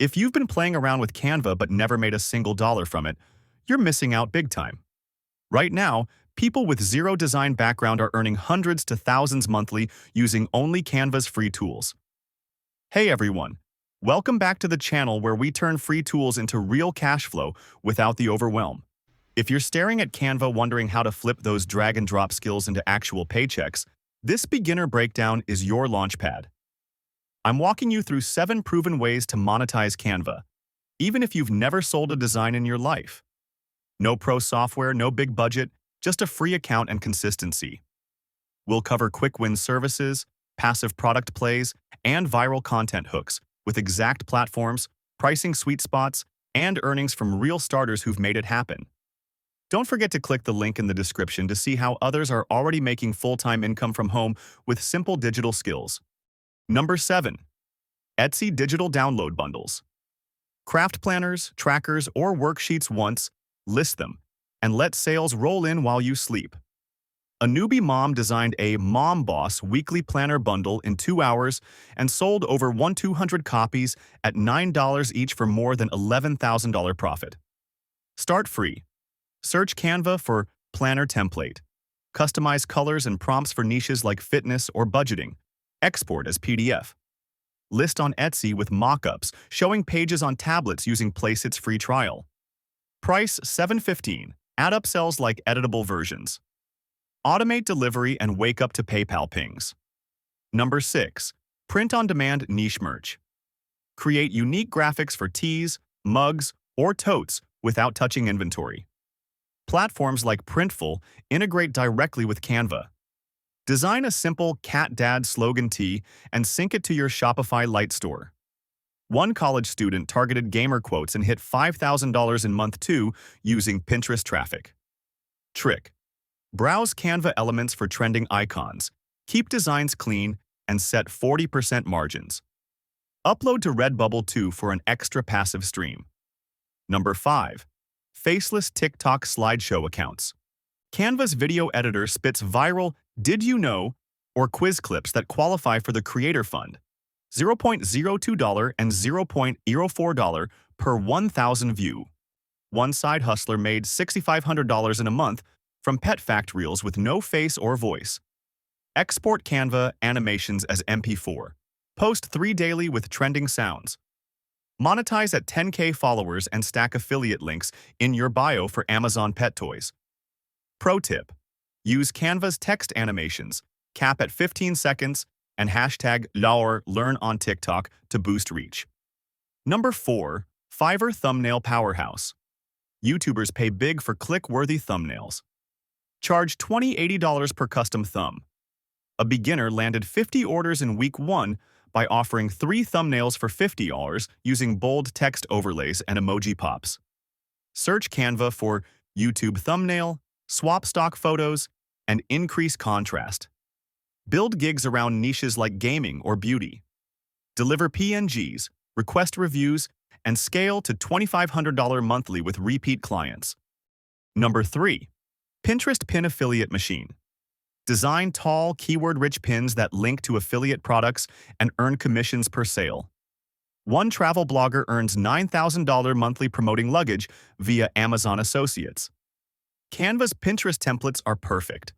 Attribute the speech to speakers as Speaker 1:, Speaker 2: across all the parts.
Speaker 1: If you've been playing around with Canva but never made a single dollar from it, you're missing out big time. Right now, people with zero design background are earning hundreds to thousands monthly using only Canva's free tools. Hey everyone, welcome back to the channel where we turn free tools into real cash flow without the overwhelm. If you're staring at Canva wondering how to flip those drag and drop skills into actual paychecks, this beginner breakdown is your launchpad. I'm walking you through 7 proven ways to monetize Canva, even if you've never sold a design in your life. No pro software, no big budget, just a free account and consistency. We'll cover quick win services, passive product plays, and viral content hooks with exact platforms, pricing sweet spots, and earnings from real starters who've made it happen. Don't forget to click the link in the description to see how others are already making full-time income from home with simple digital skills. Number 7. Etsy Digital Download Bundles. Craft planners, trackers, or worksheets once, list them, and let sales roll in while you sleep. A newbie mom designed a Mom Boss weekly planner bundle in 2 hours and sold over 1,200 copies at $9 each for more than $11,000 profit. Start free. Search Canva for Planner Template. Customize colors and prompts for niches like fitness or budgeting. Export as PDF. List on Etsy with mock-ups showing pages on tablets using Placeit's free trial. Price $7.15. Add upsells like editable versions. Automate delivery and wake up to PayPal pings. Number 6. Print-on-demand niche merch. Create unique graphics for tees, mugs, or totes without touching inventory. Platforms like Printful integrate directly with Canva. Design a simple Cat Dad slogan tee and sync it to your Shopify Lite store. One college student targeted gamer quotes and hit $5,000 in month 2 using Pinterest traffic. Trick: browse Canva elements for trending icons, keep designs clean, and set 40% margins. Upload to Redbubble 2 for an extra passive stream. Number 5. Faceless TikTok Slideshow accounts. Canva's video editor spits viral "Did you know?" or quiz clips that qualify for the Creator Fund, $0.02 and $0.04 per 1,000 view. One side hustler made $6,500 in a month from pet fact reels with no face or voice. Export Canva animations as MP4. Post 3 daily with trending sounds. Monetize at 10K followers and stack affiliate links in your bio for Amazon pet toys. Pro tip: use Canva's text animations, cap at 15 seconds, and hashtag #Learn on TikTok to boost reach. Number 4. Fiverr Thumbnail Powerhouse. YouTubers pay big for click-worthy thumbnails. Charge $20–80 per custom thumb. A beginner landed 50 orders in week 1 by offering 3 thumbnails for $50 using bold text overlays and emoji pops. Search Canva for YouTube thumbnail, swap stock photos, and increase contrast. Build gigs around niches like gaming or beauty. Deliver PNGs, request reviews, and scale to $2,500 monthly with repeat clients. Number 3. Pinterest Pin Affiliate Machine. Design tall, keyword-rich pins that link to affiliate products and earn commissions per sale. One travel blogger earns $9,000 monthly promoting luggage via Amazon Associates. Canva's Pinterest templates are perfect.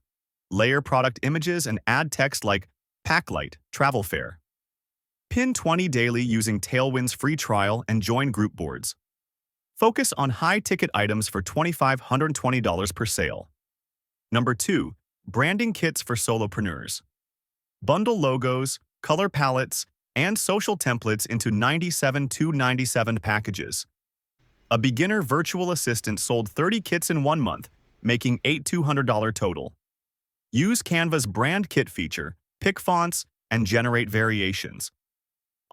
Speaker 1: Layer product images and add text like Packlight, Travel Fair. Pin 20 daily using Tailwind's free trial and join group boards. Focus on high-ticket items for $2,520 per sale. Number 2. Branding kits for solopreneurs. Bundle logos, color palettes, and social templates into 97 $297 packages. A beginner virtual assistant sold 30 kits in 1 month, making $8,200 total. Use Canva's brand kit feature, pick fonts, and generate variations.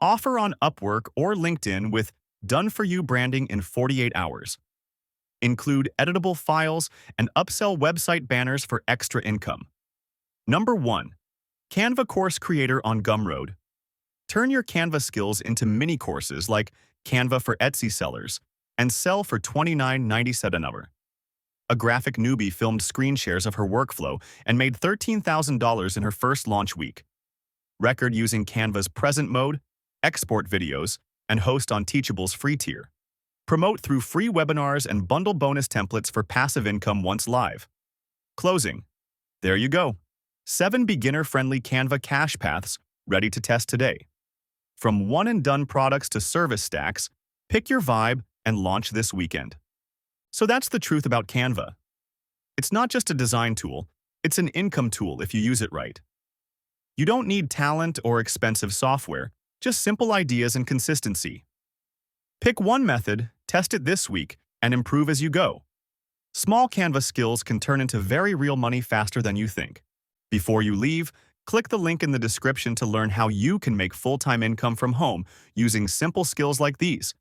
Speaker 1: Offer on Upwork or LinkedIn with done-for-you branding in 48 hours. Include editable files and upsell website banners for extra income. Number 1. Canva Course Creator on Gumroad. Turn your Canva skills into mini courses like Canva for Etsy sellers and sell for $29.97 an hour. A graphic newbie filmed screen shares of her workflow and made $13,000 in her first launch week. Record using Canva's present mode, export videos, and host on Teachable's free tier. Promote through free webinars and bundle bonus templates for passive income once live. Closing. There you go. 7 beginner-friendly Canva cash paths ready to test today. From one-and-done products to service stacks, pick your vibe and launch this weekend. So that's the truth about Canva. It's not just a design tool, it's an income tool if you use it right. You don't need talent or expensive software, just simple ideas and consistency. Pick one method, test it this week, and improve as you go. Small Canva skills can turn into very real money faster than you think. Before you leave, click the link in the description to learn how you can make full-time income from home using simple skills like these.